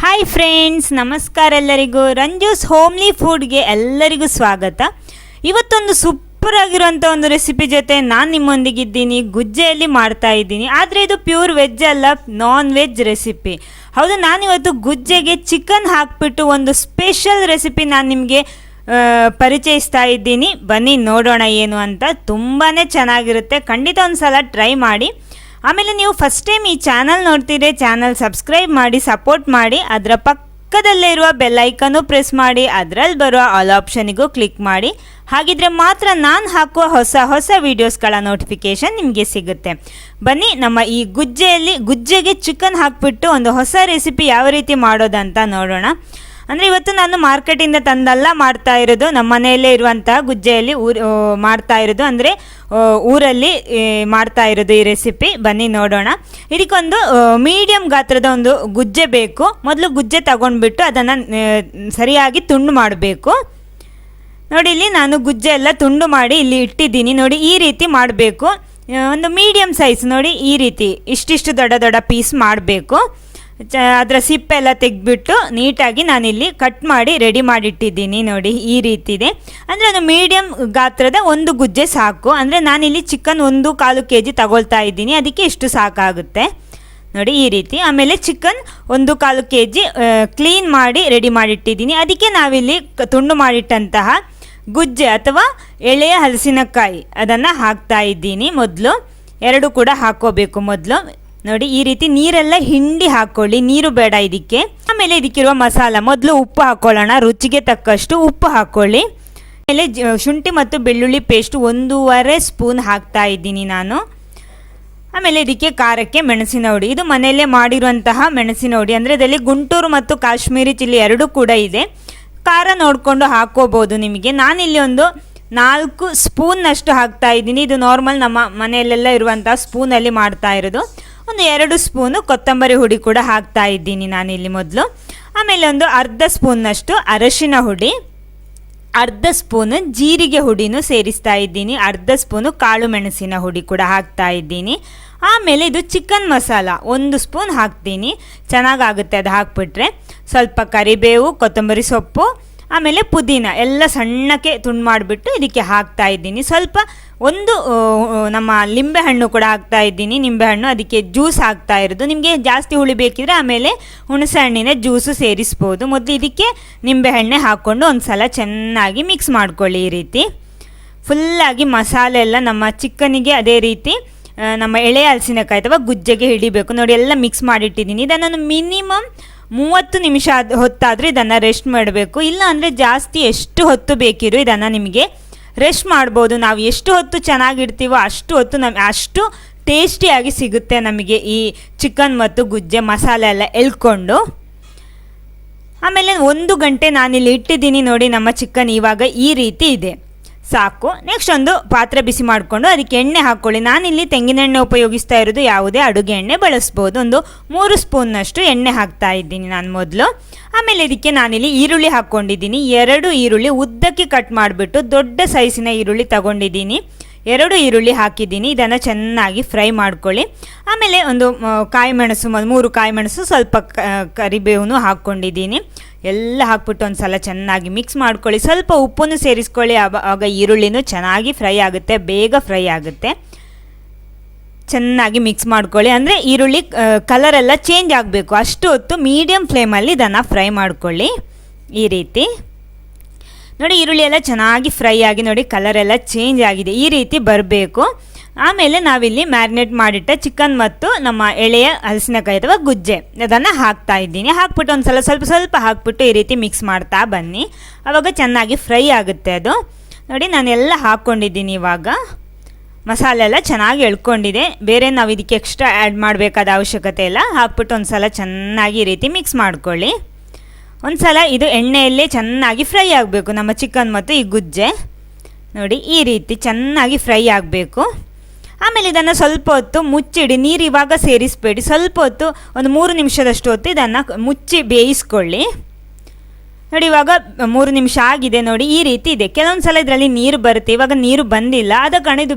Hi friends, ನಮಸ್ಕಾರ ಎಲ್ಲರಿಗೂ. ರಂಜೂಸ್ homely ಫುಡ್ಗೆ ಎಲ್ಲರಿಗೂ ಸ್ವಾಗತ. ಇವತ್ತೊಂದು ಸೂಪರ್ ಆಗಿರುವಂಥ ಒಂದು ರೆಸಿಪಿ ಜೊತೆ ನಾನು ನಿಮ್ಮೊಂದಿಗಿದ್ದೀನಿ. ಗುಜ್ಜೆಯಲ್ಲಿ ಮಾಡ್ತಾ ಇದ್ದೀನಿ, ಆದರೆ ಇದು ಪ್ಯೂರ್ ವೆಜ್ ಅಲ್ಲ, ನಾನ್ ವೆಜ್ ರೆಸಿಪಿ. ಹೌದು, ನಾನಿವತ್ತು ಗುಜ್ಜೆಗೆ ಚಿಕನ್ ಹಾಕಿಬಿಟ್ಟು ಒಂದು ಸ್ಪೆಷಲ್ ರೆಸಿಪಿ ನಾನು ನಿಮಗೆ ಪರಿಚಯಿಸ್ತಾ ಇದ್ದೀನಿ. ಬನ್ನಿ ನೋಡೋಣ ಏನು ಅಂತ. ತುಂಬಾ ಚೆನ್ನಾಗಿರುತ್ತೆ, ಖಂಡಿತ ಒಂದು ಸಲ ಟ್ರೈ ಮಾಡಿ. ಆಮೇಲೆ ನೀವು ಫಸ್ಟ್ ಟೈಮ್ ಈ ಚಾನಲ್ ನೋಡ್ತೀರಿ, ಚಾನಲ್ ಸಬ್ಸ್ಕ್ರೈಬ್ ಮಾಡಿ ಸಪೋರ್ಟ್ ಮಾಡಿ. ಅದರ ಪಕ್ಕದಲ್ಲೇ ಇರುವ ಬೆಲ್ ಐಕನ್ನು ಪ್ರೆಸ್ ಮಾಡಿ, ಅದರಲ್ಲಿ ಬರುವ ಆಲ್ ಆಪ್ಷನಿಗೂ ಕ್ಲಿಕ್ ಮಾಡಿ. ಹಾಗಿದ್ರೆ ಮಾತ್ರ ನಾನು ಹಾಕುವ ಹೊಸ ಹೊಸ ವೀಡಿಯೋಸ್ಗಳ ನೋಟಿಫಿಕೇಷನ್ ನಿಮಗೆ ಸಿಗುತ್ತೆ. ಬನ್ನಿ ನಮ್ಮ ಈ ಗುಜ್ಜೆಗೆ ಚಿಕನ್ ಹಾಕಿಬಿಟ್ಟು ಒಂದು ಹೊಸ ರೆಸಿಪಿ ಯಾವ ರೀತಿ ಮಾಡೋದಂತ ನೋಡೋಣ. ಅಂದರೆ ಇವತ್ತು ನಾನು ಮಾರ್ಕೆಟಿಂದ ತಂದೆಲ್ಲ ಮಾಡ್ತಾ ಇರೋದು, ನಮ್ಮ ಮನೆಯಲ್ಲೇ ಇರುವಂತಹ ಗುಜ್ಜೆಯಲ್ಲಿ ಮಾಡ್ತಾ ಇರೋದು, ಅಂದರೆ ಊರಲ್ಲಿ ಮಾಡ್ತಾ ಇರೋದು ಈ ರೆಸಿಪಿ. ಬನ್ನಿ ನೋಡೋಣ. ಇದಕ್ಕೊಂದು ಮೀಡಿಯಮ್ ಗಾತ್ರದ ಒಂದು ಗುಜ್ಜೆ ಬೇಕು. ಮೊದಲು ಗುಜ್ಜೆ ತಗೊಂಡ್ಬಿಟ್ಟು ಅದನ್ನು ಸರಿಯಾಗಿ ತುಂಡು ಮಾಡಬೇಕು. ನೋಡಿ, ಇಲ್ಲಿ ನಾನು ಗುಜ್ಜೆ ಎಲ್ಲ ತುಂಡು ಮಾಡಿ ಇಲ್ಲಿ ಇಟ್ಟಿದ್ದೀನಿ. ನೋಡಿ, ಈ ರೀತಿ ಮಾಡಬೇಕು. ಒಂದು ಮೀಡಿಯಮ್ ಸೈಜ್ ನೋಡಿ, ಈ ರೀತಿ ಇಷ್ಟಿಷ್ಟು ದೊಡ್ಡ ದೊಡ್ಡ ಪೀಸ್ ಮಾಡಬೇಕು. ಅದರ ಸಿಪ್ಪೆಲ್ಲ ತೆಗೆದ್ಬಿಟ್ಟು ನೀಟಾಗಿ ನಾನಿಲ್ಲಿ ಕಟ್ ಮಾಡಿ ರೆಡಿ ಮಾಡಿಟ್ಟಿದ್ದೀನಿ. ನೋಡಿ, ಈ ರೀತಿ ಇದೆ. ಅಂದರೆ ಒಂದು ಮೀಡಿಯಮ್ ಗಾತ್ರದ ಒಂದು ಗುಜ್ಜೆ ಸಾಕು. ಅಂದರೆ ನಾನಿಲ್ಲಿ ಚಿಕನ್ 1.25 kg ತಗೊಳ್ತಾ ಇದ್ದೀನಿ, ಅದಕ್ಕೆ ಇಷ್ಟು ಸಾಕಾಗುತ್ತೆ. ನೋಡಿ, ಈ ರೀತಿ. ಆಮೇಲೆ ಚಿಕನ್ 1.25 kg ಕ್ಲೀನ್ ಮಾಡಿ ರೆಡಿ ಮಾಡಿಟ್ಟಿದ್ದೀನಿ. ಅದಕ್ಕೆ ನಾವಿಲ್ಲಿ ತುಂಡು ಮಾಡಿಟ್ಟಂತಹ ಗುಜ್ಜೆ ಅಥವಾ ಎಳೆಯ ಹಲಸಿನಕಾಯಿ ಅದನ್ನು ಹಾಕ್ತಾ ಇದ್ದೀನಿ. ಮೊದಲು ಎರಡು ಕೂಡ ಹಾಕೋಬೇಕು. ಮೊದಲು ನೋಡಿ, ಈ ರೀತಿ ನೀರೆಲ್ಲ ಹಿಂಡಿ ಹಾಕ್ಕೊಳ್ಳಿ, ನೀರು ಬೇಡ ಇದಕ್ಕೆ. ಆಮೇಲೆ ಇದಕ್ಕಿರುವ ಮಸಾಲ, ಮೊದಲು ಉಪ್ಪು ಹಾಕ್ಕೊಳ್ಳೋಣ, ರುಚಿಗೆ ತಕ್ಕಷ್ಟು ಉಪ್ಪು ಹಾಕ್ಕೊಳ್ಳಿ. ಆಮೇಲೆ ಶುಂಠಿ ಮತ್ತು ಬೆಳ್ಳುಳ್ಳಿ ಪೇಸ್ಟ್ 1.5 ಸ್ಪೂನ್ ಹಾಕ್ತಾ ಇದ್ದೀನಿ ನಾನು. ಆಮೇಲೆ ಇದಕ್ಕೆ ಖಾರಕ್ಕೆ ಮೆಣಸಿನ ಹುಡಿ, ಇದು ಮನೆಯಲ್ಲೇ ಮಾಡಿರುವಂತಹ ಮೆಣಸಿನ ಹುಡಿ. ಅಂದರೆ ಇದರಲ್ಲಿ ಗುಂಟೂರು ಮತ್ತು ಕಾಶ್ಮೀರಿ ಚಿಲ್ಲಿ ಎರಡೂ ಕೂಡ ಇದೆ. ಖಾರ ನೋಡಿಕೊಂಡು ಹಾಕ್ಕೋಬೋದು ನಿಮಗೆ. ನಾನಿಲ್ಲಿ ಒಂದು 4 ಸ್ಪೂನ್ನಷ್ಟು ಹಾಕ್ತಾ ಇದ್ದೀನಿ. ಇದು ನಾರ್ಮಲ್ ನಮ್ಮ ಮನೆಯಲ್ಲೆಲ್ಲ ಇರುವಂತಹ ಸ್ಪೂನಲ್ಲಿ ಮಾಡ್ತಾ ಇರೋದು. ಒಂದು 2 ಸ್ಪೂನು ಕೊತ್ತಂಬರಿ ಹುಡಿ ಕೂಡ ಹಾಕ್ತಾ ಇದ್ದೀನಿ ನಾನಿಲ್ಲಿ ಮೊದಲು. ಆಮೇಲೆ ಒಂದು ಅರ್ಧ ಸ್ಪೂನ್ನಷ್ಟು ಅರಶಿನ ಹುಡಿ, ಅರ್ಧ ಸ್ಪೂನು ಜೀರಿಗೆ ಹುಡಿನೂ ಸೇರಿಸ್ತಾ ಇದ್ದೀನಿ, ಅರ್ಧ ಸ್ಪೂನು ಕಾಳು ಮೆಣಸಿನ ಹುಡಿ ಕೂಡ ಹಾಕ್ತಾ ಇದ್ದೀನಿ. ಆಮೇಲೆ ಇದು ಚಿಕನ್ ಮಸಾಲ 1 ಸ್ಪೂನ್ ಹಾಕ್ತೀನಿ, ಚೆನ್ನಾಗಾಗುತ್ತೆ ಅದು ಹಾಕ್ಬಿಟ್ರೆ. ಸ್ವಲ್ಪ ಕರಿಬೇವು, ಕೊತ್ತಂಬರಿ ಸೊಪ್ಪು, ಆಮೇಲೆ ಪುದೀನ ಎಲ್ಲ ಸಣ್ಣಕ್ಕೆ ತುಂಡು ಮಾಡಿಬಿಟ್ಟು ಇದಕ್ಕೆ ಹಾಕ್ತಾ ಇದ್ದೀನಿ. ಸ್ವಲ್ಪ ಒಂದು ನಮ್ಮ ಲಿಂಬೆಹಣ್ಣು ಕೂಡ ಹಾಕ್ತಾ ಇದ್ದೀನಿ, ನಿಂಬೆಹಣ್ಣು. ಅದಕ್ಕೆ ಜ್ಯೂಸ್ ಹಾಕ್ತಾ ಇರೋದು. ನಿಮಗೆ ಜಾಸ್ತಿ ಹುಳಿ ಬೇಕಿದ್ರೆ ಆಮೇಲೆ ಹುಣಸೆ ಹಣ್ಣಿನ ಜ್ಯೂಸು ಸೇರಿಸ್ಬೋದು. ಮೊದಲು ಇದಕ್ಕೆ ನಿಂಬೆಹಣ್ಣೆ ಹಾಕ್ಕೊಂಡು ಒಂದು ಸಲ ಚೆನ್ನಾಗಿ ಮಿಕ್ಸ್ ಮಾಡ್ಕೊಳ್ಳಿ. ಈ ರೀತಿ ಫುಲ್ಲಾಗಿ ಮಸಾಲೆ ಎಲ್ಲ ನಮ್ಮ ಚಿಕನಿಗೆ ಅದೇ ರೀತಿ ನಮ್ಮ ಎಳೆ ಹಲಸಿನಕಾಯಿ ಅಥವಾ ಗುಜ್ಜೆಗೆ ಹಿಡಿಬೇಕು. ನೋಡಿ, ಎಲ್ಲ ಮಿಕ್ಸ್ ಮಾಡಿಟ್ಟಿದ್ದೀನಿ. ಇದನ್ನು ಮಿನಿಮಮ್ 30 ನಿಮಿಷ ಹೊತ್ತಾದರೂ ಇದನ್ನು ರೆಸ್ಟ್ ಮಾಡಬೇಕು. ಇಲ್ಲ ಅಂದರೆ ಜಾಸ್ತಿ ಎಷ್ಟು ಹೊತ್ತು ಬೇಕಿರೋ ಇದನ್ನು ನಿಮಗೆ ರೆಸ್ಟ್ ಮಾಡ್ಬೋದು. ನಾವು ಎಷ್ಟು ಹೊತ್ತು ಚೆನ್ನಾಗಿಡ್ತೀವೋ ಅಷ್ಟು ಹೊತ್ತು ಅಷ್ಟು ಟೇಸ್ಟಿಯಾಗಿ ಸಿಗುತ್ತೆ ನಮಗೆ ಈ ಚಿಕನ್ ಮತ್ತು ಗುಜ್ಜೆ ಮಸಾಲೆ ಎಲ್ಲ ಎಳ್ಕೊಂಡು. ಆಮೇಲೆ 1 ಗಂಟೆ ನಾನಿಲ್ಲಿ ಇಟ್ಟಿದ್ದೀನಿ. ನೋಡಿ, ನಮ್ಮ ಚಿಕನ್ ಇವಾಗ ಈ ರೀತಿ ಇದೆ, ಸಾಕು. ನೆಕ್ಸ್ಟ್ ಒಂದು ಪಾತ್ರೆ ಬಿಸಿ ಮಾಡಿಕೊಂಡು ಅದಕ್ಕೆ ಎಣ್ಣೆ ಹಾಕ್ಕೊಳ್ಳಿ. ನಾನಿಲ್ಲಿ ತೆಂಗಿನೆಣ್ಣೆ ಉಪಯೋಗಿಸ್ತಾ ಇರೋದು, ಯಾವುದೇ ಅಡುಗೆ ಎಣ್ಣೆ ಬಳಸ್ಬೋದು. ಒಂದು 3 ಸ್ಪೂನ್ನಷ್ಟು ಎಣ್ಣೆ ಹಾಕ್ತಾ ಇದ್ದೀನಿ ನಾನು ಮೊದಲು. ಆಮೇಲೆ ಇದಕ್ಕೆ ನಾನಿಲ್ಲಿ ಈರುಳ್ಳಿ ಹಾಕ್ಕೊಂಡಿದ್ದೀನಿ. 2 ಈರುಳ್ಳಿ ಉದ್ದಕ್ಕೆ ಕಟ್ ಮಾಡಿಬಿಟ್ಟು ದೊಡ್ಡ ಸೈಜಿನ ಈರುಳ್ಳಿ ತಗೊಂಡಿದ್ದೀನಿ. 2 ಈರುಳ್ಳಿ ಹಾಕಿದ್ದೀನಿ. ಇದನ್ನು ಚೆನ್ನಾಗಿ ಫ್ರೈ ಮಾಡ್ಕೊಳ್ಳಿ. ಆಮೇಲೆ ಒಂದು ಕಾಯಿಮೆಣಸು, 3 ಕಾಯಿಮೆಣಸು, ಸ್ವಲ್ಪ ಕರಿಬೇವು ಹಾಕ್ಕೊಂಡಿದ್ದೀನಿ. ಎಲ್ಲ ಹಾಕ್ಬಿಟ್ಟು ಒಂದು ಸಲ ಚೆನ್ನಾಗಿ ಮಿಕ್ಸ್ ಮಾಡ್ಕೊಳ್ಳಿ. ಸ್ವಲ್ಪ ಉಪ್ಪನ್ನು ಸೇರಿಸ್ಕೊಳ್ಳಿ, ಆಗ ಈರುಳ್ಳಿನೂ ಚೆನ್ನಾಗಿ ಫ್ರೈ ಆಗುತ್ತೆ, ಬೇಗ ಫ್ರೈ ಆಗುತ್ತೆ. ಚೆನ್ನಾಗಿ ಮಿಕ್ಸ್ ಮಾಡ್ಕೊಳ್ಳಿ. ಅಂದರೆ ಈರುಳ್ಳಿ ಕಲರೆಲ್ಲ ಚೇಂಜ್ ಆಗಬೇಕು, ಅಷ್ಟು ಹೊತ್ತು ಮೀಡಿಯಮ್ ಫ್ಲೇಮಲ್ಲಿ ಇದನ್ನು ಫ್ರೈ ಮಾಡ್ಕೊಳ್ಳಿ. ಈ ರೀತಿ ನೋಡಿ, ಈರುಳ್ಳಿ ಎಲ್ಲ ಚೆನ್ನಾಗಿ ಫ್ರೈ ಆಗಿ ನೋಡಿ ಕಲರೆಲ್ಲ ಚೇಂಜ್ ಆಗಿದೆ, ಈ ರೀತಿ ಬರಬೇಕು. ಆಮೇಲೆ ನಾವಿಲ್ಲಿ ಮ್ಯಾರಿನೇಟ್ ಮಾಡಿಟ್ಟ ಚಿಕನ್ ಮತ್ತು ನಮ್ಮ ಎಳೆಯ ಹಲಸಿನಕಾಯಿ ಅಥವಾ ಗುಜ್ಜೆ ಅದನ್ನು ಹಾಕ್ತಾ ಇದ್ದೀನಿ. ಹಾಕ್ಬಿಟ್ಟು ಒಂದು ಸಲ ಸ್ವಲ್ಪ ಹಾಕ್ಬಿಟ್ಟು ಈ ರೀತಿ ಮಿಕ್ಸ್ ಮಾಡ್ತಾ ಬನ್ನಿ, ಆವಾಗ ಚೆನ್ನಾಗಿ ಫ್ರೈ ಆಗುತ್ತೆ ಅದು. ನೋಡಿ, ನಾನೆಲ್ಲ ಹಾಕ್ಕೊಂಡಿದ್ದೀನಿ. ಇವಾಗ ಮಸಾಲೆ ಎಲ್ಲ ಚೆನ್ನಾಗಿ ಎಳ್ಕೊಂಡಿದೆ, ಬೇರೆ ನಾವು ಇದಕ್ಕೆ ಎಕ್ಸ್ಟ್ರಾ ಆ್ಯಡ್ ಮಾಡಬೇಕಾದ ಅವಶ್ಯಕತೆ ಇಲ್ಲ. ಹಾಕ್ಬಿಟ್ಟು ಒಂದು ಸಲ ಚೆನ್ನಾಗಿ ಈ ರೀತಿ ಮಿಕ್ಸ್ ಮಾಡ್ಕೊಳ್ಳಿ. ಒಂದು ಸಲ ಇದು ಎಣ್ಣೆಯಲ್ಲೇ ಚೆನ್ನಾಗಿ ಫ್ರೈ ಆಗಬೇಕು ನಮ್ಮ ಚಿಕನ್ ಮತ್ತು ಈ ಗುಜ್ಜೆ. ನೋಡಿ, ಈ ರೀತಿ ಚೆನ್ನಾಗಿ ಫ್ರೈ ಆಗಬೇಕು. ಆಮೇಲೆ ಇದನ್ನು ಸ್ವಲ್ಪ ಹೊತ್ತು ಮುಚ್ಚಿಡಿ, ನೀರು ಇವಾಗ ಸೇರಿಸಬೇಡಿ. ಸ್ವಲ್ಪ ಹೊತ್ತು, ಒಂದು 3 ನಿಮಿಷದಷ್ಟು ಹೊತ್ತು ಇದನ್ನು ಮುಚ್ಚಿ ಬೇಯಿಸ್ಕೊಳ್ಳಿ. ನೋಡಿ ಇವಾಗ 3 ನಿಮಿಷ ಆಗಿದೆ ನೋಡಿ, ಈ ರೀತಿ ಇದೆ. ಕೆಲವೊಂದು ಸಲ ಇದರಲ್ಲಿ ನೀರು ಬರುತ್ತೆ, ಇವಾಗ ನೀರು ಬಂದಿಲ್ಲ, ಆದ ಕಾರಣ ಇದು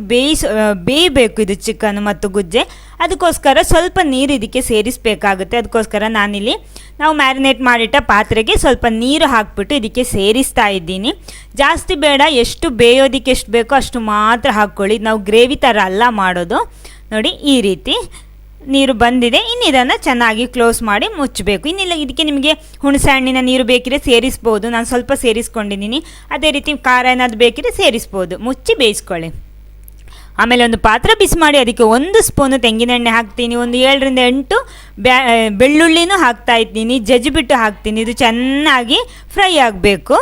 ಬೇಯಬೇಕು ಇದು ಚಿಕನ್ ಮತ್ತು ಗುಜ್ಜೆ. ಅದಕ್ಕೋಸ್ಕರ ಸ್ವಲ್ಪ ನೀರು ಇದಕ್ಕೆ ಸೇರಿಸಬೇಕಾಗುತ್ತೆ. ಅದಕ್ಕೋಸ್ಕರ ನಾನಿಲ್ಲಿ ನಾವು ಮ್ಯಾರಿನೇಟ್ ಮಾಡಿಟ್ಟ ಪಾತ್ರೆಗೆ ಸ್ವಲ್ಪ ನೀರು ಹಾಕಿಬಿಟ್ಟು ಇದಕ್ಕೆ ಸೇರಿಸ್ತಾ ಇದ್ದೀನಿ. ಜಾಸ್ತಿ ಬೇಡ, ಎಷ್ಟು ಬೇಯೋದಕ್ಕೆ ಎಷ್ಟು ಬೇಕೋ ಅಷ್ಟು ಮಾತ್ರ ಹಾಕ್ಕೊಳ್ಳಿ. ನಾವು ಗ್ರೇವಿ ಥರ ಅಲ್ಲ ಮಾಡೋದು. ನೋಡಿ ಈ ರೀತಿ ನೀರು ಬಂದಿದೆ. ಇನ್ನು ಇದನ್ನು ಚೆನ್ನಾಗಿ ಕ್ಲೋಸ್ ಮಾಡಿ ಮುಚ್ಚಬೇಕು. ಇನ್ನಿಲ್ಲ ಇದಕ್ಕೆ ನಿಮಗೆ ಹುಣಸೆ ಹಣ್ಣಿನ ನೀರು ಬೇಕಿದ್ರೆ ಸೇರಿಸ್ಬೋದು, ನಾನು ಸ್ವಲ್ಪ ಸೇರಿಸ್ಕೊಂಡಿದ್ದೀನಿ. ಅದೇ ರೀತಿ ಖಾರ ಏನಾದರೂ ಬೇಕಿದ್ರೆ ಸೇರಿಸ್ಬೋದು. ಮುಚ್ಚಿ ಬೇಯಿಸ್ಕೊಳ್ಳಿ. ಆಮೇಲೆ ಒಂದು ಪಾತ್ರೆ ಬಿಸಿ ಮಾಡಿ ಅದಕ್ಕೆ 1 ಸ್ಪೂನು ತೆಂಗಿನೆಣ್ಣೆ ಹಾಕ್ತೀನಿ, ಒಂದು 7 ರಿಂದ 8 ಬೆಳ್ಳುಳ್ಳಿನೂ ಹಾಕ್ತಾ ಇದ್ದೀನಿ, ಜಜ್ಜಿಬಿಟ್ಟು ಹಾಕ್ತೀನಿ. ಇದು ಚೆನ್ನಾಗಿ ಫ್ರೈ ಆಗಬೇಕು,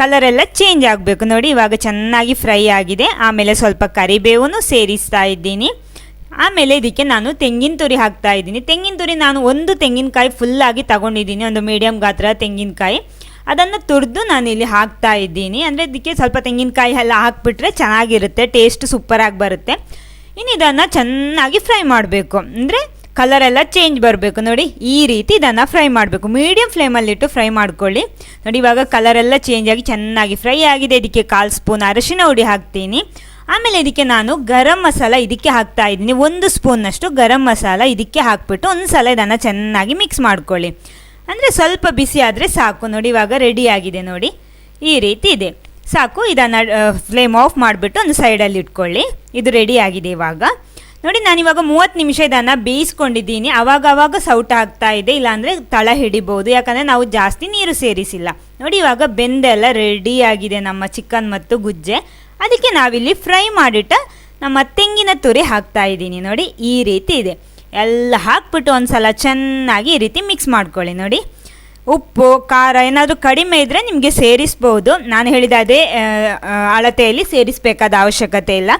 ಕಲರೆಲ್ಲ ಚೇಂಜ್ ಆಗಬೇಕು. ನೋಡಿ ಇವಾಗ ಚೆನ್ನಾಗಿ ಫ್ರೈ ಆಗಿದೆ. ಆಮೇಲೆ ಸ್ವಲ್ಪ ಕರಿಬೇವನ್ನು ಸೇರಿಸ್ತಾ ಇದ್ದೀನಿ. ಆಮೇಲೆ ಇದಕ್ಕೆ ನಾನು ತೆಂಗಿನ ತುರಿ ಹಾಕ್ತಾ ಇದ್ದೀನಿ. ತೆಂಗಿನ ತುರಿ ನಾನು 1 ತೆಂಗಿನಕಾಯಿ ಫುಲ್ಲಾಗಿ ತಗೊಂಡಿದ್ದೀನಿ, ಒಂದು ಮೀಡಿಯಮ್ ಗಾತ್ರ ತೆಂಗಿನಕಾಯಿ. ಅದನ್ನು ತುರಿದು ನಾನಿಲ್ಲಿ ಹಾಕ್ತಾ ಇದ್ದೀನಿ. ಅಂದರೆ ಇದಕ್ಕೆ ಸ್ವಲ್ಪ ತೆಂಗಿನಕಾಯಿ ಎಲ್ಲ ಹಾಕಿಬಿಟ್ರೆ ಚೆನ್ನಾಗಿರುತ್ತೆ, ಟೇಸ್ಟ್ ಸೂಪರಾಗಿ ಬರುತ್ತೆ. ಇನ್ನು ಇದನ್ನು ಚೆನ್ನಾಗಿ ಫ್ರೈ ಮಾಡಬೇಕು, ಅಂದರೆ ಕಲರೆಲ್ಲ ಚೇಂಜ್ ಬರಬೇಕು. ನೋಡಿ ಈ ರೀತಿ ಇದನ್ನು ಫ್ರೈ ಮಾಡಬೇಕು. ಮೀಡಿಯಮ್ ಫ್ಲೇಮಲ್ಲಿಟ್ಟು ಫ್ರೈ ಮಾಡ್ಕೊಳ್ಳಿ. ನೋಡಿ ಇವಾಗ ಕಲರೆಲ್ಲ ಚೇಂಜ್ ಆಗಿ ಚೆನ್ನಾಗಿ ಫ್ರೈ ಆಗಿದೆ. ಇದಕ್ಕೆ 1/4 ಸ್ಪೂನ್ ಅರಿಶಿನ ಹುಡಿ ಹಾಕ್ತೀನಿ. ಆಮೇಲೆ ಇದಕ್ಕೆ ನಾನು ಗರಂ ಮಸಾಲ ಇದಕ್ಕೆ ಹಾಕ್ತಾ ಇದ್ದೀನಿ, 1 ಸ್ಪೂನ್ನಷ್ಟು ಗರಂ ಮಸಾಲ ಇದಕ್ಕೆ ಹಾಕ್ಬಿಟ್ಟು ಒಂದು ಸಲ ಇದನ್ನು ಚೆನ್ನಾಗಿ ಮಿಕ್ಸ್ ಮಾಡ್ಕೊಳ್ಳಿ. ಅಂದರೆ ಸ್ವಲ್ಪ ಬಿಸಿ ಆದರೆ ಸಾಕು. ನೋಡಿ ಇವಾಗ ರೆಡಿ ಆಗಿದೆ. ನೋಡಿ ಈ ರೀತಿ ಇದೆ, ಸಾಕು. ಇದನ್ನು ಫ್ಲೇಮ್ ಆಫ್ ಮಾಡಿಬಿಟ್ಟು ಒಂದು ಸೈಡಲ್ಲಿ ಇಟ್ಕೊಳ್ಳಿ. ಇದು ರೆಡಿ ಆಗಿದೆ. ಇವಾಗ ನೋಡಿ ನಾನಿವಾಗ 30 ನಿಮಿಷ ಇದನ್ನು ಬೇಯಿಸ್ಕೊಂಡಿದ್ದೀನಿ. ಆವಾಗ ಸೌಟ ಆಗ್ತಾ ಇದೆ, ಇಲ್ಲಾಂದರೆ ತಳ ಹಿಡಿಬೋದು, ಯಾಕಂದರೆ ನಾವು ಜಾಸ್ತಿ ನೀರು ಸೇರಿಸಿಲ್ಲ. ನೋಡಿ ಇವಾಗ ಬೆಂದೆಲ್ಲ ರೆಡಿ ಆಗಿದೆ ನಮ್ಮ ಚಿಕನ್ ಮತ್ತು ಗುಜ್ಜೆ. ಅದಕ್ಕೆ ನಾವಿಲ್ಲಿ ಫ್ರೈ ಮಾಡಿಟ್ಟ ನಮ್ಮ ತೆಂಗಿನ ತುರಿ ಹಾಕ್ತಾ ಇದ್ದೀನಿ. ನೋಡಿ ಈ ರೀತಿ ಇದೆ. ಎಲ್ಲ ಹಾಕ್ಬಿಟ್ಟು ಒಂದು ಸಲ ಚೆನ್ನಾಗಿ ಈ ರೀತಿ ಮಿಕ್ಸ್ ಮಾಡ್ಕೊಳ್ಳಿ. ನೋಡಿ ಉಪ್ಪು ಖಾರ ಏನಾದರೂ ಕಡಿಮೆ ಇದ್ದರೆ ನಿಮಗೆ ಸೇರಿಸ್ಬೋದು. ನಾನು ಹೇಳಿದ ಅದೇ ಅಳತೆಯಲ್ಲಿ ಸೇರಿಸಬೇಕಾದ ಅವಶ್ಯಕತೆ ಇಲ್ಲ.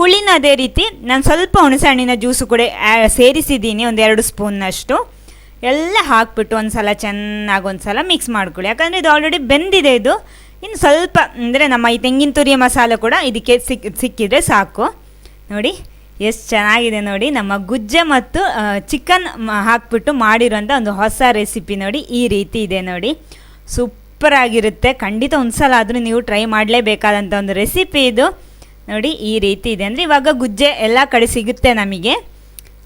ಹುಳಿನ ಅದೇ ರೀತಿ ನಾನು ಸ್ವಲ್ಪ ಹುಣಸೆ ಹಣ್ಣಿನ ಜ್ಯೂಸು ಕೂಡ ಸೇರಿಸಿದ್ದೀನಿ, ಒಂದು 2 ಸ್ಪೂನ್ನಷ್ಟು. ಎಲ್ಲ ಹಾಕ್ಬಿಟ್ಟು ಒಂದು ಸಲ ಚೆನ್ನಾಗಿ ಒಂದು ಸಲ ಮಿಕ್ಸ್ ಮಾಡ್ಕೊಳ್ಳಿ, ಯಾಕಂದರೆ ಇದು ಆಲ್ರೆಡಿ ಬೆಂದಿದೆ. ಇದು ಇನ್ನು ಸ್ವಲ್ಪ ಅಂದರೆ ನಮ್ಮ ಈ ತೆಂಗಿನ ತುರಿಯ ಮಸಾಲೆ ಕೂಡ ಇದಕ್ಕೆ ಸಿಕ್ಕಿದರೆ ಸಾಕು. ನೋಡಿ ಎಷ್ಟು ಚೆನ್ನಾಗಿದೆ. ನೋಡಿ ನಮ್ಮ ಗುಜ್ಜೆ ಮತ್ತು ಚಿಕನ್ ಹಾಕ್ಬಿಟ್ಟು ಮಾಡಿರೋಂಥ ಒಂದು ಹೊಸ ರೆಸಿಪಿ ನೋಡಿ ಈ ರೀತಿ ಇದೆ. ನೋಡಿ ಸೂಪರಾಗಿರುತ್ತೆ. ಖಂಡಿತ ಒಂದು ಸಲ ಆದರೂ ನೀವು ಟ್ರೈ ಮಾಡಲೇಬೇಕಾದಂಥ ಒಂದು ರೆಸಿಪಿ ಇದು. ನೋಡಿ ಈ ರೀತಿ ಇದೆ. ಅಂದರೆ ಇವಾಗ ಗುಜ್ಜೆ ಎಲ್ಲ ಕಡೆ ಸಿಗುತ್ತೆ ನಮಗೆ.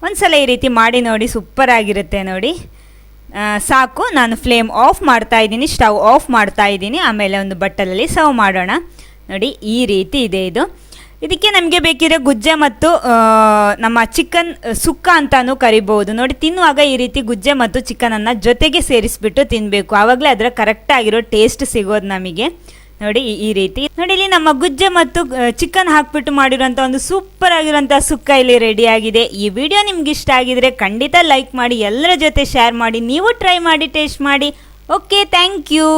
ಒಂದು ಸಲ ಈ ರೀತಿ ಮಾಡಿ ನೋಡಿ, ಸೂಪರಾಗಿರುತ್ತೆ. ನೋಡಿ ಸಾಕು. ನಾನು ಫ್ಲೇಮ್ ಆಫ್ ಮಾಡ್ತಾ ಇದ್ದೀನಿ, ಸ್ಟವ್ ಆಫ್ ಮಾಡ್ತಾ ಇದ್ದೀನಿ. ಆಮೇಲೆ ಒಂದು ಬಟ್ಟಲಲ್ಲಿ ಸರ್ವ್ ಮಾಡೋಣ. ನೋಡಿ ಈ ರೀತಿ ಇದೆ ಇದು. ಇದಕ್ಕೆ ನಮಗೆ ಬೇಕಿರೋ ಗುಜ್ಜೆ ಮತ್ತು ನಮ್ಮ ಚಿಕನ್ ಸುಕ್ಕ ಅಂತಲೂ ಕರಿಬೋದು. ನೋಡಿ ತಿನ್ನುವಾಗ ಈ ರೀತಿ ಗುಜ್ಜೆ ಮತ್ತು ಚಿಕನನ್ನು ಜೊತೆಗೆ ಸೇರಿಸ್ಬಿಟ್ಟು ತಿನ್ನಬೇಕು, ಆವಾಗಲೇ ಅದರ ಕರೆಕ್ಟಾಗಿರೋ ಟೇಸ್ಟ್ ಸಿಗೋದು ನಮಗೆ. ನೋಡಿ ಈ ರೀತಿ. ನೋಡಿ ಇಲ್ಲಿ ನಮ್ಮ ಗುಜ್ಜೆ ಮತ್ತು ಚಿಕನ್ ಹಾಕ್ಬಿಟ್ಟು ಮಾಡಿರೋಂಥ ಒಂದು ಸೂಪರ್ ಆಗಿರೋಂಥ ಸುಕ್ಕ ಇಲ್ಲಿ ರೆಡಿ ಆಗಿದೆ. ಈ ವಿಡಿಯೋ ನಿಮ್ಗೆ ಇಷ್ಟ ಆಗಿದ್ರೆ ಖಂಡಿತ ಲೈಕ್ ಮಾಡಿ, ಎಲ್ಲರ ಜೊತೆ ಶೇರ್ ಮಾಡಿ, ನೀವು ಟ್ರೈ ಮಾಡಿ ಟೇಸ್ಟ್ ಮಾಡಿ. Okay, thank you.